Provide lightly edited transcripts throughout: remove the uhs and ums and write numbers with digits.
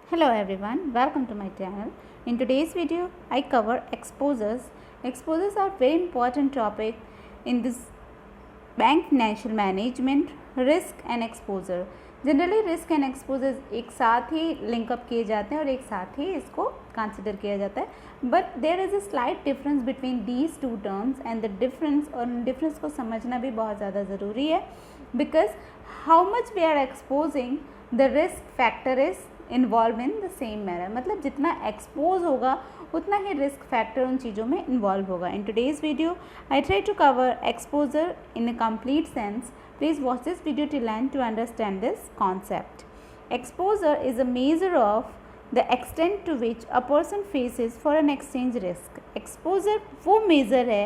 Hello everyone, welcome to my channel. In today's video, I cover exposures. Exposures are very important topic in this bank financial management, risk and exposure. Generally risk and exposure एक साथ ही linkup किए जाते हैं और एक साथ ही इसको consider किया जाता है, but there is a slight difference between these two terms and the difference और डिफरेंस को समझना भी बहुत ज़्यादा ज़रूरी है, because how much we are exposing the risk factor is involve in the same manner. मतलब जितना एक्सपोज होगा उतना ही रिस्क फैक्टर उन चीज़ों में इन्वॉल्व होगा. In today's video I try to cover exposure in a complete sense. Please watch this video till end to understand this concept. Exposure is a measure of the extent to which a person faces foreign exchange risk. Exposure वो measure है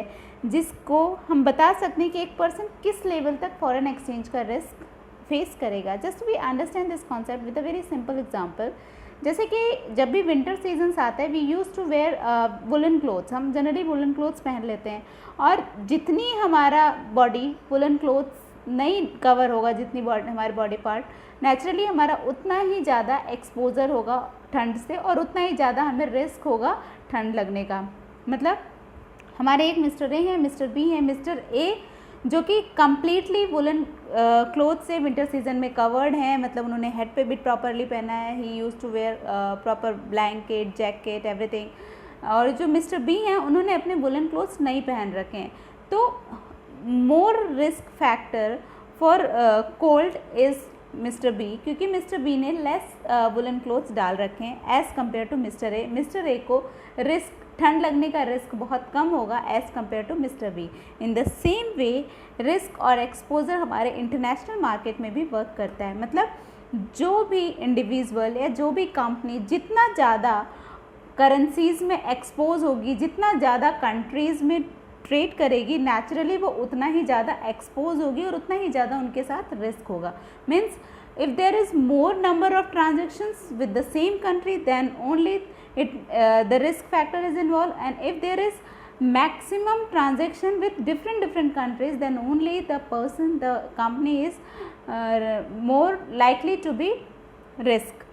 जिसको हम बता सकते हैं कि एक person किस लेवल तक foreign exchange का रिस्क फेस करेगा. Just we understand this concept with a very simple example. जैसे कि जब भी विंटर सीजन्स आता है we use to wear woollen clothes. हम जनरली वुलन क्लोथ्स पहन लेते हैं और जितनी हमारा बॉडी वुलन क्लोथ्स नहीं कवर होगा, जितनी हमारे बॉडी पार्ट, नेचुरली हमारा उतना ही ज़्यादा एक्सपोजर होगा ठंड से और उतना ही ज़्यादा हमें रिस्क होगा ठंड लगने का. मतलब हमारे एक मिस्टर ए हैं, मिस्टर बी हैं. मिस्टर ए जो कि कम्प्लीटली वुलन क्लोथ से विंटर सीजन में कवर्ड हैं, मतलब उन्होंने हेड पे भी प्रॉपरली पहना है. He use to wear proper blanket, jacket, everything. और जो मिस्टर बी हैं उन्होंने अपने वुलन क्लोथ्स नहीं पहन रखे हैं. तो more risk factor for cold is mister B, क्योंकि मिस्टर बी ने लेस वुलन क्लोथ्स डाल रखे हैं as compare to mister A. Mister A को रिस्क ठंड लगने का रिस्क बहुत कम होगा as compare to mister B. In the same way risk और एक्सपोजर हमारे इंटरनेशनल मार्केट में भी वर्क करता है. मतलब जो भी इंडिविजुअल या जो भी कंपनी जितना ज़्यादा करेंसीज़ में एक्सपोज होगी, जितना ज़्यादा कंट्रीज़ में ट्रेड करेगी, नेचुरली वो उतना ही ज़्यादा एक्सपोज होगी और उतना ही ज़्यादा उनके साथ रिस्क होगा. Means if there is more number of transactions with the same country then only the risk factor is involved, and if there is maximum transaction with different countries then only the company is more likely to be risk.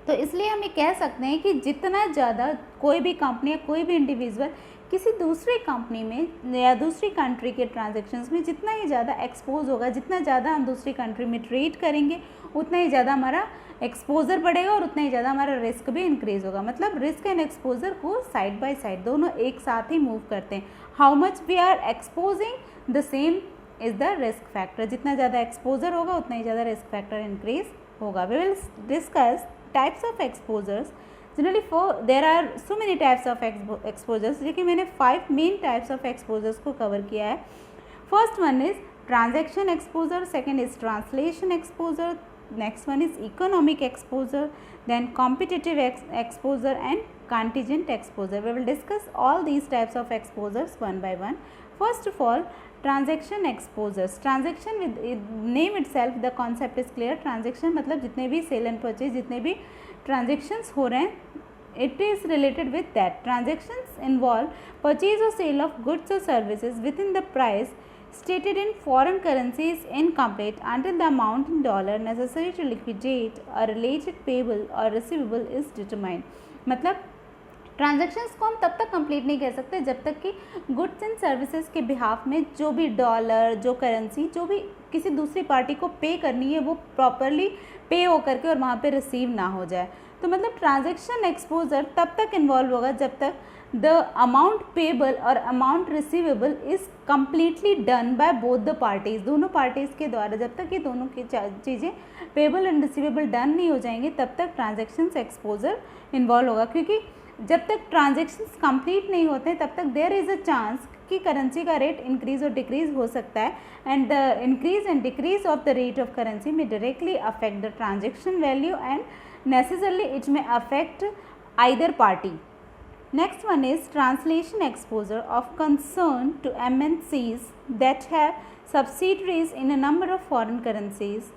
तो इसलिए हम ये कह सकते हैं कि जितना ज़्यादा कोई भी कंपनी या कोई भी इंडिविजुअल किसी दूसरी कंपनी में या दूसरी कंट्री के ट्रांजेक्शन्स में जितना ही ज़्यादा एक्सपोज होगा, जितना ज़्यादा हम दूसरी कंट्री में ट्रेड करेंगे उतना ही ज़्यादा हमारा एक्सपोजर बढ़ेगा और उतना ही ज़्यादा हमारा रिस्क भी इंक्रीज होगा. मतलब रिस्क एंड एक्सपोजर को साइड बाय साइड दोनों एक साथ ही मूव करते हैं. How much we are exposing the same is the risk factor. जितना ज़्यादा एक्सपोजर होगा उतना ही ज़्यादा रिस्क फैक्टर इंक्रीज होगा. We will discuss types of exposures. Generally there are so many types of exposures, लेकिन मैंने 5 मेन टाइप्स ऑफ एक्सपोजर्स को कवर किया है. First one is transaction exposure, second is translation exposure, next one is economic exposure, then competitive exposure and contingent exposure. We will discuss all these types of exposures one by one. First of all, transaction exposures. Transaction with name itself the concept is clear. Transaction मतलब जितने भी sale and purchase, जितने भी transactions हो रहे हैं, it is related with that. Transactions involve purchase or sale of goods or services within the price stated in foreign currencies incomplete until the amount in dollar necessary to liquidate a related payable or receivable is determined. मतलब transactions को हम तब तक complete नहीं कह सकते जब तक कि गुड्स एंड सर्विसेज के बिहाफ में जो भी डॉलर, जो करेंसी, जो भी किसी दूसरी पार्टी को पे करनी है वो प्रॉपरली पे हो करके और वहाँ पे रिसीव ना हो जाए. तो मतलब ट्रांजैक्शन एक्सपोजर तब तक इन्वॉल्व होगा जब तक द अमाउंट पेबल और amount receivable is completely done by both the parties. दोनों पार्टीज़ के द्वारा जब तक ये दोनों की चीज़ें पेबल एंड रिसीवेबल डन नहीं हो जाएंगे तब तक ट्रांजैक्शंस एक्सपोजर इन्वॉल्व होगा. क्योंकि जब तक ट्रांजैक्शंस कंप्लीट नहीं होते तब तक देयर इज़ अ चांस कि करेंसी का रेट इंक्रीज और डिक्रीज हो सकता है, and the increase and decrease of the rate of currency में directly affect the transaction value and necessarily it may affect either party. Next one is translation exposure of concern to MNCs that have subsidiaries in a number of foreign currencies.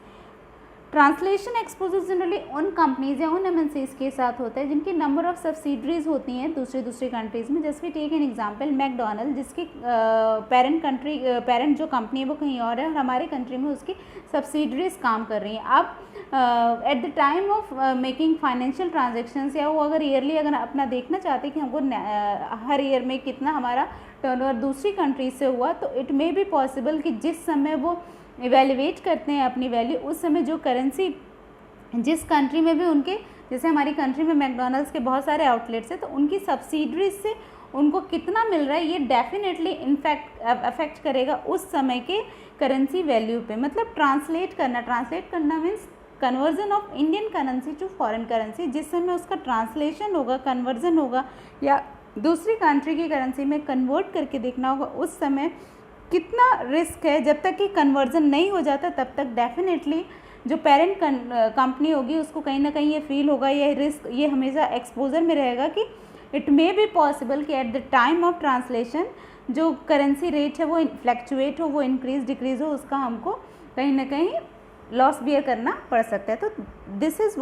Translation exposure generally उन companies या उन MNCs के साथ होता है जिनकी number of subsidiaries होती हैं दूसरी कंट्रीज़ में। जैसे टेक एन एग्जांपल मैकडोनल्ड, जिसकी पेरेंट जो कंपनी है वो कहीं और है और हमारे कंट्री में उसकी सब्सिडरीज काम कर रही हैं। अब at the time of making financial transactions, या वो अगर ईयरली अगर अपना देखना चाहते हैं कि हमको हर ईयर में कितना हमारा टर्नओवर दूसरी कंट्रीज से हुआ, तो इट मे बी पॉसिबल कि जिस समय वो इवेल्युएट करते हैं अपनी वैल्यू, उस समय जो करेंसी जिस कंट्री में भी उनके, जैसे हमारी कंट्री में मैकडोनल्ड्स के बहुत सारे आउटलेट्स हैं, तो उनकी सब्सिडरीज से उनको कितना मिल रहा है ये डेफिनेटली इनफैक्ट अफेक्ट करेगा उस समय के करेंसी वैल्यू पे। मतलब ट्रांसलेट करना means conversion of Indian currency to foreign currency. जिस समय उसका ट्रांसलेशन होगा, कन्वर्जन होगा या दूसरी कंट्री की करेंसी में कन्वर्ट करके देखना होगा, उस समय कितना रिस्क है। जब तक कि कन्वर्जन नहीं हो जाता तब तक डेफिनेटली जो पेरेंट कंपनी होगी उसको कहीं ना कहीं ये फील होगा, ये रिस्क ये हमेशा एक्सपोजर में रहेगा कि इट मे बी पॉसिबल कि at the time of translation जो करेंसी रेट है वो फ्लैक्चुएट हो, वो इंक्रीज डिक्रीज हो, उसका हमको कहीं ना कहीं लॉस बियर करना पड़ सकता है। तो this is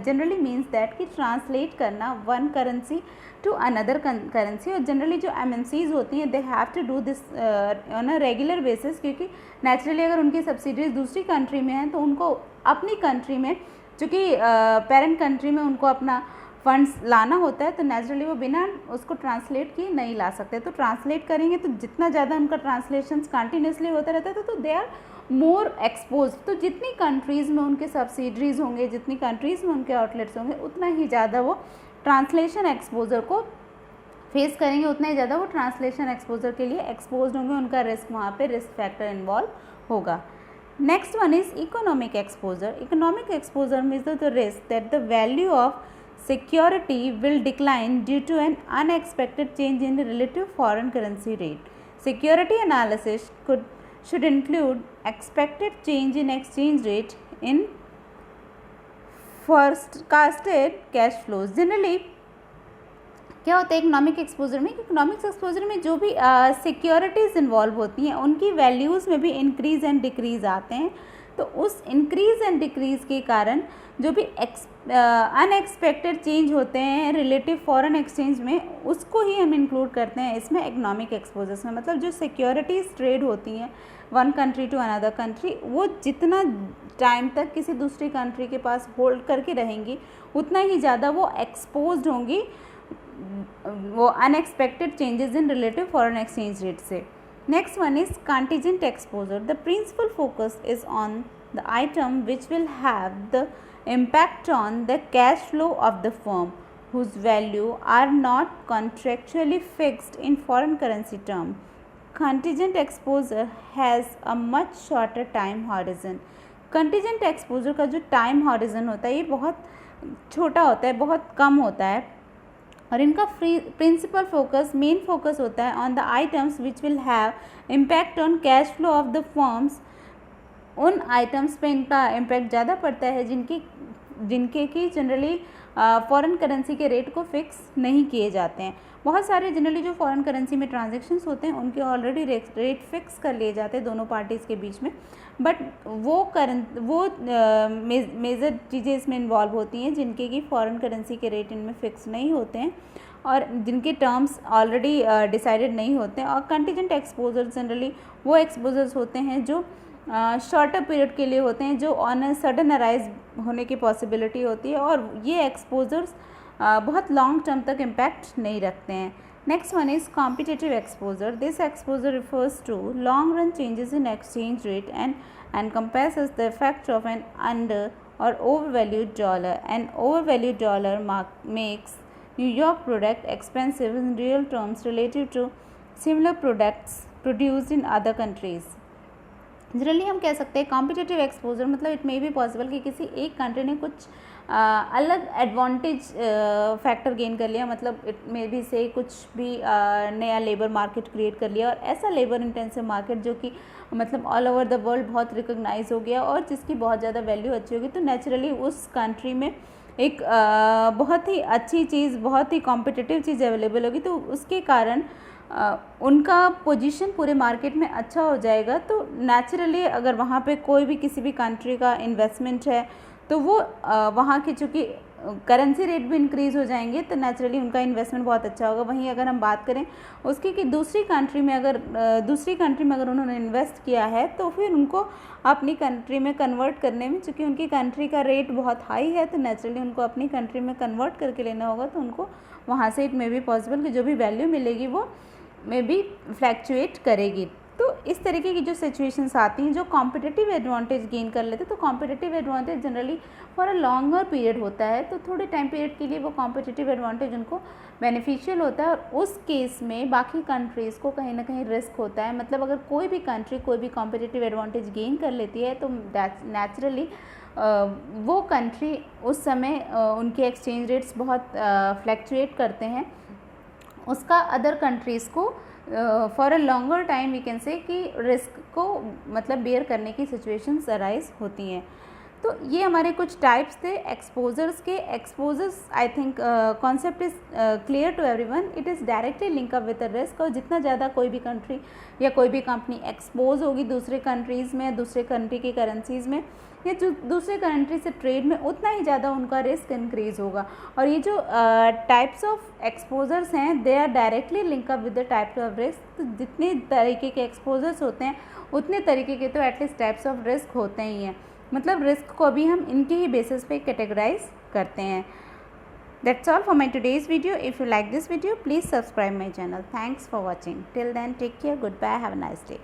generally means that कि ट्रांसलेट करना one currency to another currency. और जनरली जो एमएनसीज होती हैं they have to do this on a regular basis, क्योंकि नेचुरली अगर उनकी सब्सिडीज दूसरी कंट्री में हैं तो उनको अपनी कंट्री में, चूँकि पेरेंट कंट्री में उनको अपना फंड्स लाना होता है, तो नेचुरली वो बिना उसको ट्रांसलेट किए नहीं ला सकते। तो ट्रांसलेट करेंगे तो जितना ज़्यादा उनका ट्रांसलेशन कंटिन्यूसली होता रहता है तो दे आर मोर एक्सपोज। तो जितनी कंट्रीज़ में उनके सब्सिडरीज होंगे, जितनी कंट्रीज़ में उनके आउटलेट्स होंगे, उतना ही ज़्यादा वो ट्रांसलेशन एक्सपोजर को फेस करेंगे, उतना ही ज़्यादा वो ट्रांसलेशन एक्सपोजर के लिए एक्सपोज होंगे, उनका रिस्क वहाँ पे रिस्क फैक्टर इन्वॉल्व होगा। Next one is economic exposure. Economic exposure means the risk that the value of security will decline due to an unexpected change in the relative foreign currency rate. Security analysis should include expected change in exchange rate in forecasted cash flows. Generally क्या होता है economic exposure में? Economics exposure में जो भी securities involve होती हैं उनकी वैल्यूज़ में भी इंक्रीज़ एंड डिक्रीज़ आते हैं। तो उस इंक्रीज़ एंड डिक्रीज़ के कारण जो भी अनएक्सपेक्टेड चेंज होते हैं रिलेटिव फॉरेन एक्सचेंज में, उसको ही हम इंक्लूड करते हैं इसमें इकोनॉमिक एक्सपोजर्स में। मतलब जो सिक्योरिटीज़ ट्रेड होती हैं one country to another country, वो जितना टाइम तक किसी दूसरी कंट्री के पास होल्ड करके रहेंगी उतना ही ज़्यादा वो एक्सपोज्ड होंगी वो unexpected changes in relative foreign exchange rate से। Next one is contingent exposure. The principal focus is on the item which will have the impact on the cash flow of the firm, whose value are not contractually fixed in foreign currency term. Contingent exposure has a much shorter time horizon. Contingent exposure का जो time horizon होता है ये बहुत छोटा होता है, बहुत कम होता है, और इनका प्रिंसिपल फोकस, मेन फोकस होता है on the items which will have impact on cash flow of the firms. उन आइटम्स पे इनका इम्पैक्ट ज़्यादा पड़ता है जिनके कि जनरली फॉरेन करेंसी के रेट को फिक्स नहीं किए जाते हैं। बहुत सारे जनरली जो फॉरेन करेंसी में ट्रांजेक्शन्स होते हैं उनके ऑलरेडी रेट फिक्स कर लिए जाते हैं दोनों पार्टीज़ के बीच में, बट वो मेजर चीज़ें इसमें इन्वॉल्व होती हैं जिनके कि फॉरेन करेंसी के रेट इनमें फिक्स नहीं होते हैं और जिनके टर्म्स ऑलरेडी डिसाइडेड नहीं होते हैं। और कंटीजेंट एक्सपोजर जनरली वो एक्सपोजर्स होते हैं जो शॉर्टर पीरियड के लिए होते हैं, जो ऑन अ सडन अराइज होने की पॉसिबिलिटी होती है, और ये एक्सपोजर्स बहुत लॉन्ग टर्म तक इम्पैक्ट नहीं रखते हैं। Next one is competitive exposure. This exposure refers to long run changes in exchange rate and encompasses the effect of an under or overvalued dollar. An overvalued dollar makes New York product expensive in real terms relative to similar products produced in other countries. Generally हम कह सकते हैं competitive exposure मतलब it may be possible कि किसी एक country ने कुछ अलग एडवांटेज फैक्टर गेन कर लिया, मतलब इट मे बी से कुछ भी नया लेबर मार्केट क्रिएट कर लिया, और ऐसा लेबर इंटेंसिव मार्केट जो कि मतलब ऑल ओवर द वर्ल्ड बहुत रिकॉग्नाइज हो गया और जिसकी बहुत ज़्यादा वैल्यू अच्छी होगी, तो नेचुरली उस कंट्री में एक बहुत ही अच्छी चीज़, बहुत ही कॉम्पिटिटिव चीज़ अवेलेबल होगी, तो उसके कारण उनका पोजीशन पूरे मार्केट में अच्छा हो जाएगा, तो नेचुरली अगर वहाँ पे कोई भी किसी भी कंट्री का इन्वेस्टमेंट है तो वो वहाँ की चूँकि करेंसी रेट भी इंक्रीज़ हो जाएंगे तो नेचुरली उनका इन्वेस्टमेंट बहुत अच्छा होगा। वहीं अगर हम बात करें उसकी कि दूसरी कंट्री में अगर उन्होंने इन्वेस्ट किया है तो फिर उनको अपनी कंट्री में कन्वर्ट करने में, चूँकि उनकी कंट्री का रेट बहुत हाई है तो नेचुरली उनको अपनी कंट्री में कन्वर्ट करके लेना होगा, तो उनको वहाँ से इट मे बी पॉसिबल कि जो भी वैल्यू मिलेगी वो मे बी फ्लैक्चुएट करेगी। तो इस तरीके की जो सिचुएशंस आती हैं, जो कॉम्पिटिटिव एडवांटेज गेन कर लेते हैं, तो competitive advantage generally for a longer period होता है, तो थोड़े टाइम पीरियड के लिए वो कॉम्पिटिटिव एडवांटेज उनको बेनिफिशियल होता है। और उस केस में बाकी कंट्रीज़ को कहीं ना कहीं रिस्क होता है। मतलब अगर कोई भी कंट्री कोई भी कॉम्पिटिटिव एडवांटेज गेन कर लेती है तो नेचुरली वो कंट्री उस समय उनके एक्सचेंज रेट्स बहुत फ्लैक्चुएट करते हैं, उसका अदर कंट्रीज़ को for a longer time we can say कि रिस्क को मतलब बेयर करने की सिचुएशंस अराइज होती हैं। तो ये हमारे कुछ टाइप्स थे एक्सपोजर्स के। Exposures I think concept is clear to everyone, it is directly link up with the risk. और जितना ज़्यादा कोई भी कंट्री या कोई भी कंपनी एक्सपोज होगी दूसरे कंट्रीज़ में, दूसरे कंट्री की करेंसीज़ में या जो दूसरे कंट्री से ट्रेड में, उतना ही ज़्यादा उनका रिस्क इंक्रीज़ होगा। और ये जो टाइप्स ऑफ एक्सपोजर्स हैं they are directly link up with the types of risk. तो जितने तरीके के एक्सपोजर्स होते हैं उतने तरीके के तो एटलीस्ट टाइप्स ऑफ रिस्क होते ही हैं। मतलब रिस्क को भी हम इनके ही बेसिस पे कैटेगराइज करते हैं। That's all for my today's video. If you like this video please subscribe my channel. Thanks for watching. Till then take care, goodbye, have a nice day.